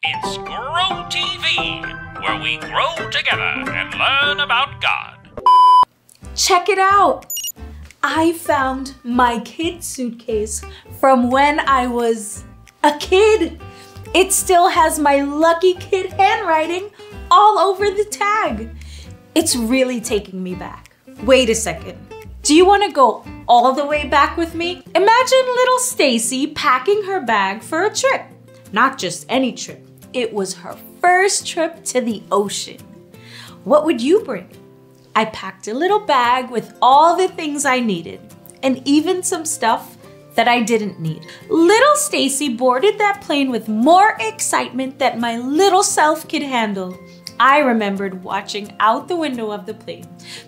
It's Grow TV, where we grow together and learn about God. Check it out. I found my kid suitcase from when I was a kid. It still has my lucky kid handwriting all over the tag. It's really taking me back. Wait a second. Do you want to go all the way back with me? Imagine little Stacy packing her bag for a trip. Not just any trip. It was her first trip to the ocean. What would you bring? I packed a little bag with all the things I needed and even some stuff that I didn't need. Little Stacy boarded that plane with more excitement than my little self could handle. I remembered watching out the window of the plane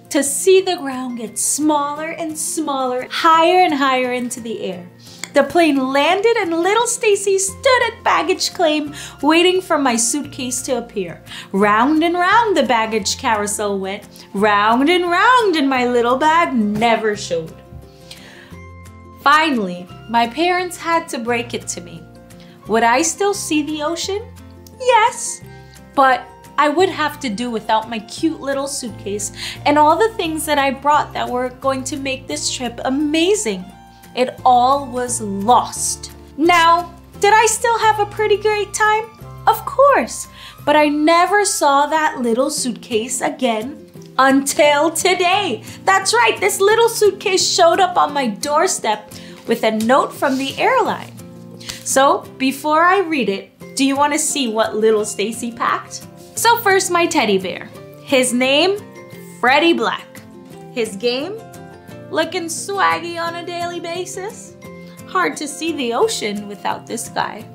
to see the ground get smaller and smaller, higher and higher into the air. The plane landed and little Stacy stood at baggage claim, waiting for my suitcase to appear. Round and round the baggage carousel went, round, and my little bag never showed. Finally, my parents had to break it to me. Would I still see the ocean? Yes, but I would have to do without my cute little suitcase and all the things that I brought that were going to make this trip amazing. It all was lost. Now, did I still have a pretty great time? Of course, but I never saw that little suitcase again until today. That's right, this little suitcase showed up on my doorstep with a note from the airline. So before I read it, do you want to see what little Stacy packed? So first, my teddy bear. His name, Freddie Black. His game, looking swaggy on a daily basis. Hard to see the ocean without this guy.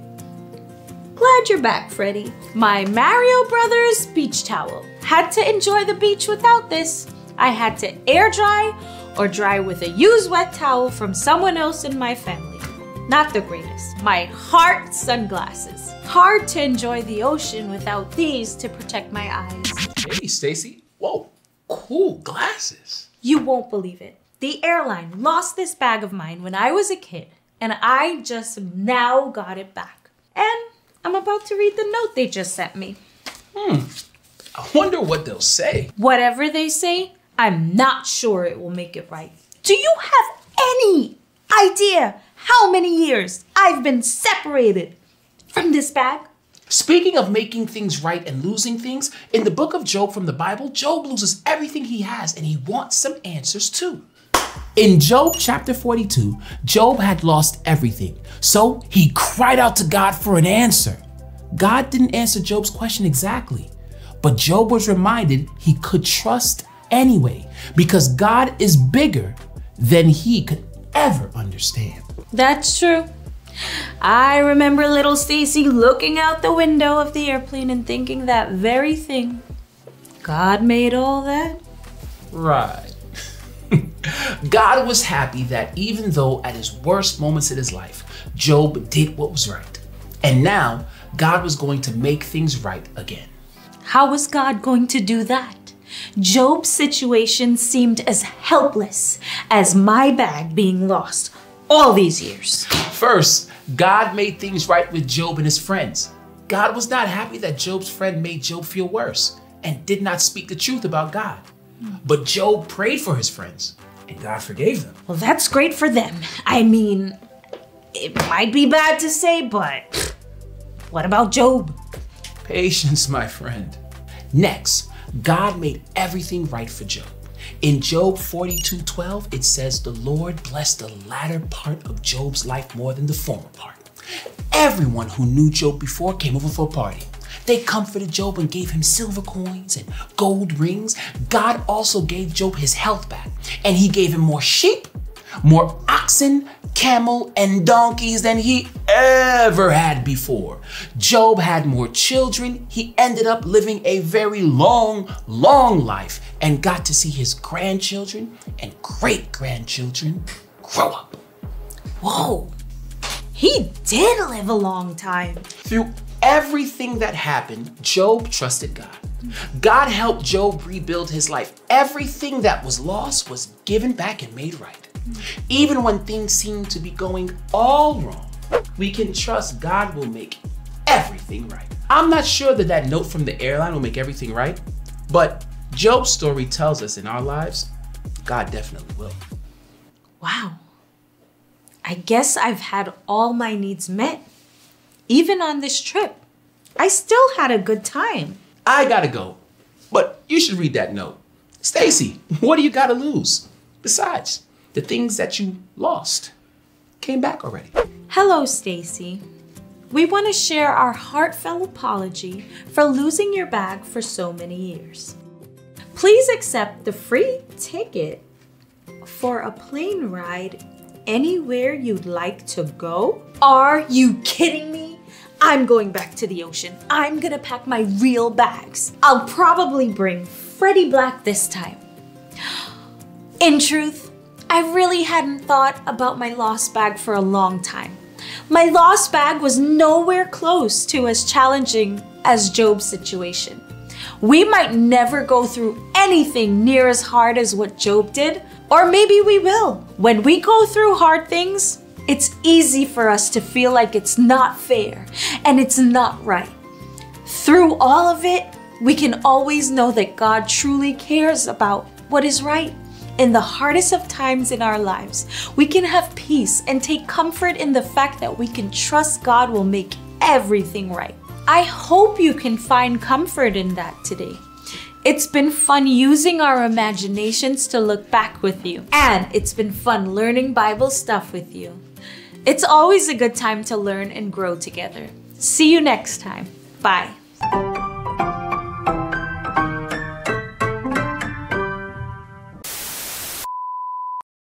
Glad you're back, Freddie. My Mario Brothers beach towel. Had to enjoy the beach without this. I had to air dry or dry with a used wet towel from someone else in my family. Not the greatest. My heart sunglasses. Hard to enjoy the ocean without these to protect my eyes. Hey, Stacy. Whoa, cool glasses. You won't believe it. The airline lost this bag of mine when I was a kid, and I just now got it back. And I'm about to read the note they just sent me. I wonder what they'll say. Whatever they say, I'm not sure it will make it right. Do you have any idea how many years I've been separated from this bag? Speaking of making things right and losing things, in the book of Job from the Bible, Job loses everything he has and he wants some answers too. In Job chapter 42, Job had lost everything, so he cried out to God for an answer. God didn't answer Job's question exactly, but Job was reminded he could trust anyway because God is bigger than he could ever understand. That's true. I remember little Stacy looking out the window of the airplane and thinking that very thing. God made all that? Right. God was happy that even though at his worst moments in his life, Job did what was right. And now God was going to make things right again. How was God going to do that? Job's situation seemed as helpless as my bag being lost all these years. First, God made things right with Job and his friends. God was not happy that Job's friend made Job feel worse and did not speak the truth about God. But Job prayed for his friends and God forgave them. Well, that's great for them. I mean, it might be bad to say, but what about Job? Patience, my friend. Next, God made everything right for Job. In Job 42:12, it says, the Lord blessed the latter part of Job's life more than the former part. Everyone who knew Job before came over for a party. They comforted Job and gave him silver coins and gold rings. God also gave Job his health back, and he gave him more sheep, more oxen, camel, and donkeys than he ever had before. Job had more children. He ended up living a very long life and got to see his grandchildren and great-grandchildren grow up. Whoa, he did live a long time. Through everything that happened, Job trusted God. God helped Job rebuild his life. Everything that was lost was given back and made right. Even when things seem to be going all wrong, we can trust God will make everything right. I'm not sure that that note from the airline will make everything right, but Job's story tells us in our lives, God definitely will. Wow. I guess I've had all my needs met. Even on this trip, I still had a good time. I gotta go, but you should read that note. Stacy, what do you gotta lose? Besides, the things that you lost came back already. Hello, Stacy. We want to share our heartfelt apology for losing your bag for so many years. Please accept the free ticket for a plane ride anywhere you'd like to go. Are you kidding me? I'm going back to the ocean. I'm gonna pack my real bags. I'll probably bring Freddie Black this time. In truth, I really hadn't thought about my lost bag for a long time. My lost bag was nowhere close to as challenging as Job's situation. We might never go through anything near as hard as what Job did, or maybe we will. When we go through hard things, it's easy for us to feel like it's not fair and it's not right. Through all of it, we can always know that God truly cares about what is right. In the hardest of times in our lives, we can have peace and take comfort in the fact that we can trust God will make everything right. I hope you can find comfort in that today. It's been fun using our imaginations to look back with you, and it's been fun learning Bible stuff with you. It's always a good time to learn and grow together. See you next time. Bye.